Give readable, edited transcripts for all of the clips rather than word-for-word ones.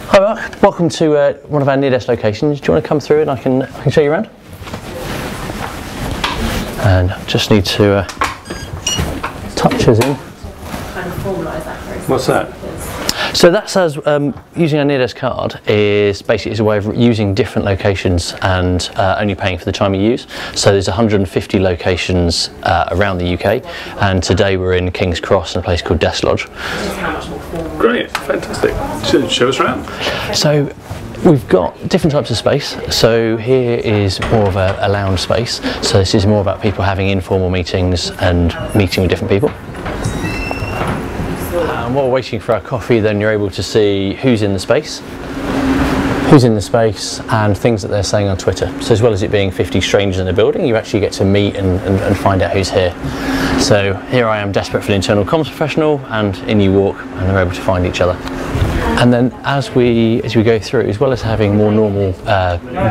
Hi Mark, welcome to one of our NearDesk locations. Do you want to come through and I can show you around? And just need to touch us in. Kind of formalise that process. What's that? So that's us using our NearDesk card is basically a way of using different locations and only paying for the time you use. So there's 150 locations around the UK, and today we're in King's Cross in a place called Desk Lodge. How much more formal? Great, fantastic. Show us around. So we've got different types of space. So here is more of a lounge space. So this is more about people having informal meetings and meeting with different people. And while we're waiting for our coffee, then you're able to see who's in the space, and things that they're saying on Twitter. So as well as it being 50 strangers in a building, you actually get to meet and find out who's here. So here I am, desperate for an internal comms professional, and in you walk, and they're able to find each other. And then as we go through, as well as having more normal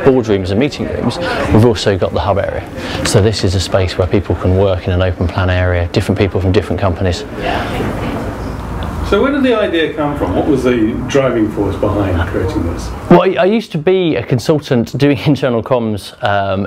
boardrooms and meeting rooms, we've also got the hub area. So this is a space where people can work in an open plan area, different people from different companies. So where did the idea come from? What was the driving force behind creating this? Well, I used to be a consultant doing internal comms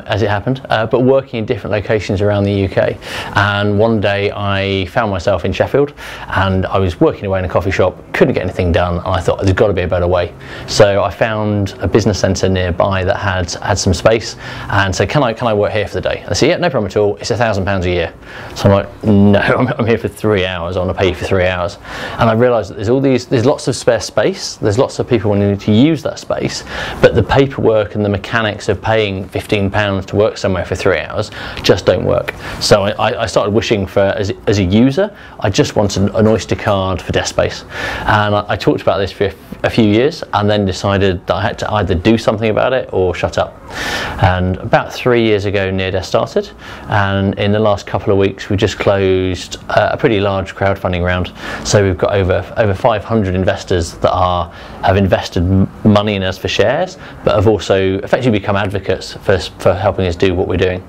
as it happened, but working in different locations around the UK. And one day I found myself in Sheffield, and I was working away in a coffee shop, couldn't get anything done, and I thought there's got to be a better way. So I found a business centre nearby that had some space, and said, can I work here for the day? And I said, yeah, no problem at all, it's £1,000 a year. So I'm like, no, I'm here for 3 hours, I want to pay you for 3 hours. And I realised that there's lots of spare space, there's lots of people wanting to use that space, but the paperwork and the mechanics of paying £15 to work somewhere for 3 hours just don't work. So I started wishing for, as a user, I just wanted an Oyster card for desk space. And I talked about this for a few years, and then decided that I had to either do something about it or shut up. And about 3 years ago, NearDesk started, and in the last couple of weeks we just closed a pretty large crowdfunding round. So we've got over 500 investors that have invested money in us for shares, but have also effectively become advocates for helping us do what we're doing.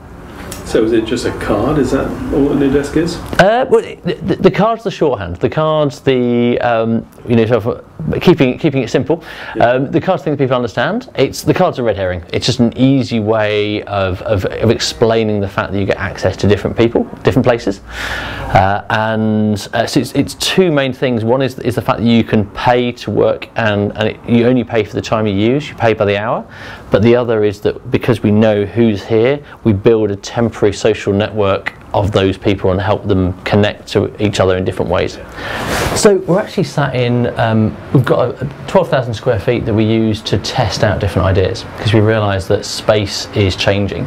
So is it just a card? Is that all that NearDesk is? Well, the card's the shorthand. The card's keeping it simple. Yeah. The card's the thing that people understand. The card's a red herring. It's just an easy way of explaining the fact that you get access to different people, different places. So it's two main things. One is the fact that you can pay to work, and you only pay for the time you use. You pay by the hour. But the other is that because we know who's here, we build a temporary social network of those people and help them connect to each other in different ways. So we're actually sat in, we've got 12,000 square feet that we use to test out different ideas, because we realise that space is changing.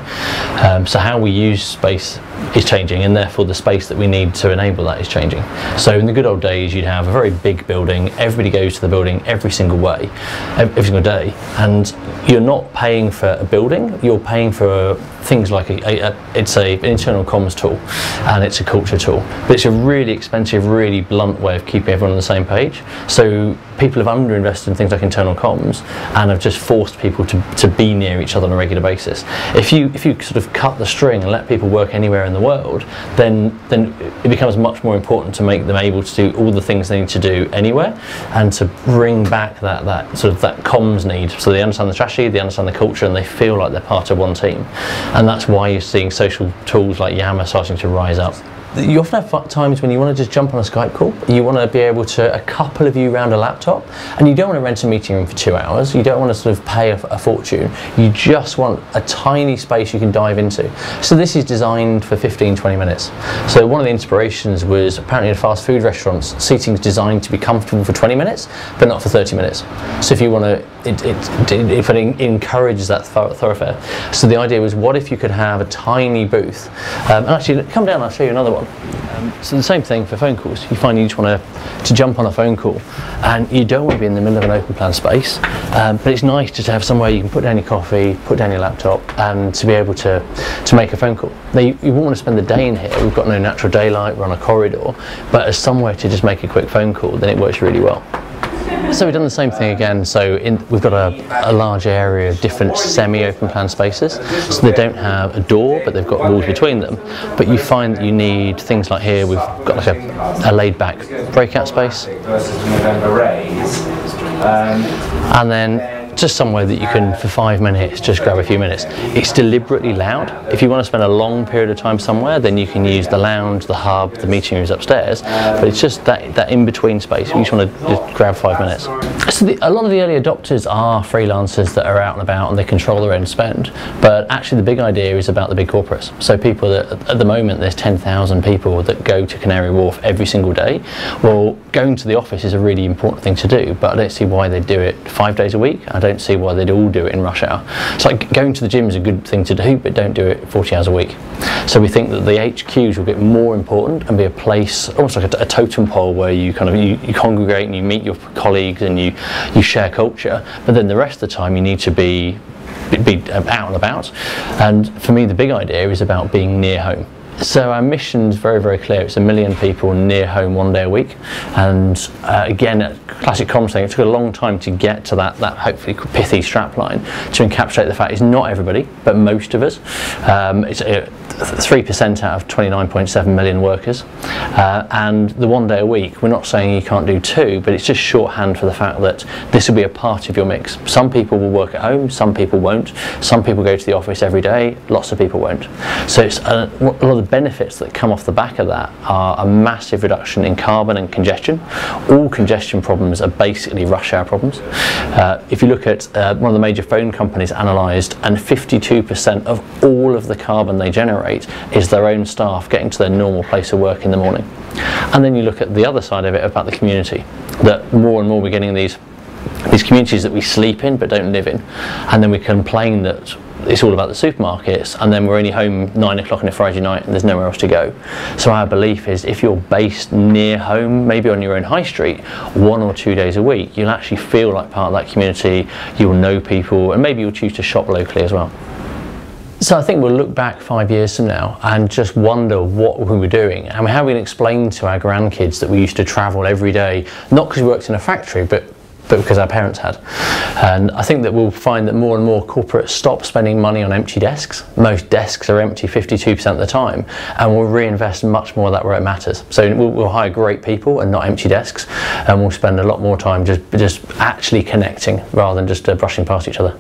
So how we use space is changing, and therefore the space that we need to enable that is changing. So in the good old days, you'd have a very big building, everybody goes to the building every single day, and you're not paying for a building, you're paying for things like it's an internal comms tool, and it's a culture tool, but it's a really expensive, really blunt way of keeping everyone on the same page. So people have underinvested in things like internal comms and have just forced people to be near each other on a regular basis. If you sort of cut the string and let people work anywhere in the world, then it becomes much more important to make them able to do all the things they need to do anywhere, and to bring back that comms need, so they understand the strategy, they understand the culture, and they feel like they're part of one team. And that's why you're seeing social tools like Yammer starting to rise up. You often have times when you want to just jump on a Skype call. You want to be able to, a couple of you around a laptop, and you don't want to rent a meeting room for 2 hours. You don't want to sort of pay a fortune. You just want a tiny space you can dive into. So this is designed for 15-20 minutes. So one of the inspirations was apparently in fast food restaurants, seating is designed to be comfortable for 20 minutes, but not for 30 minutes. So if you want to, it encourages that thoroughfare. So the idea was, what if you could have a tiny booth? And actually, come down, I'll show you another one. So the same thing for phone calls. You find you just want to jump on a phone call, and you don't want to be in the middle of an open plan space, but it's nice just to have somewhere you can put down your coffee, put down your laptop, and to be able to make a phone call. Now you won't want to spend the day in here. We've got no natural daylight, we're on a corridor, but as somewhere to just make a quick phone call, then it works really well. So we've done the same thing again. So we've got a large area of different semi-open plan spaces. So they don't have a door, but they've got walls between them. But you find that you need things like here. We've got like a laid-back breakout space. and then just somewhere that you can, for 5 minutes, just grab a few minutes. It's deliberately loud. If you want to spend a long period of time somewhere, then you can use the lounge, the hub, the meeting rooms upstairs, but it's just that in-between space. You just want to just grab 5 minutes. So a lot of the early adopters are freelancers that are out and about and they control their own spend, but actually the big idea is about the big corporates. So people that, at the moment, there's 10,000 people that go to Canary Wharf every single day. Well, going to the office is a really important thing to do, but I don't see why they do it 5 days a week. I don't see why they'd all do it in rush hour. It's like going to the gym is a good thing to do, but don't do it 40 hours a week. So we think that the HQs will get more important and be a place, almost like a totem pole, where you kind of you congregate and you meet your colleagues and you share culture. But then the rest of the time you need to be out and about. And for me, the big idea is about being near home. So our mission's very, very clear. It's 1 million people near home 1 day a week. And again, classic comms thing, it took a long time to get to that hopefully pithy strapline to encapsulate the fact it's not everybody, but most of us. It's 3% out of 29.7 million workers. And the 1 day a week, we're not saying you can't do 2, but it's just shorthand for the fact that this will be a part of your mix. Some people will work at home, some people won't. Some people go to the office every day, lots of people won't. So it's a lot of the benefits that come off the back of that are a massive reduction in carbon and congestion. All congestion problems are basically rush hour problems. If you look at one of the major phone companies analysed, and 52% of all of the carbon they generate is their own staff getting to their normal place of work in the morning. And then you look at the other side of it about the community, that more and more we're getting these communities that we sleep in but don't live in, and then we complain that it's all about the supermarkets, and then we're only home 9 o'clock on a Friday night and there's nowhere else to go. So our belief is if you're based near home, maybe on your own high street, 1 or 2 days a week, you'll actually feel like part of that community, you'll know people, and maybe you'll choose to shop locally as well. So I think we'll look back 5 years from now and just wonder what we were doing, and how we can explain to our grandkids that we used to travel every day, not because we worked in a factory, but because our parents had. And I think that we'll find that more and more corporates stop spending money on empty desks. Most desks are empty 52% of the time, and we'll reinvest much more of that where it matters. So we'll hire great people and not empty desks, and we'll spend a lot more time just actually connecting rather than just brushing past each other.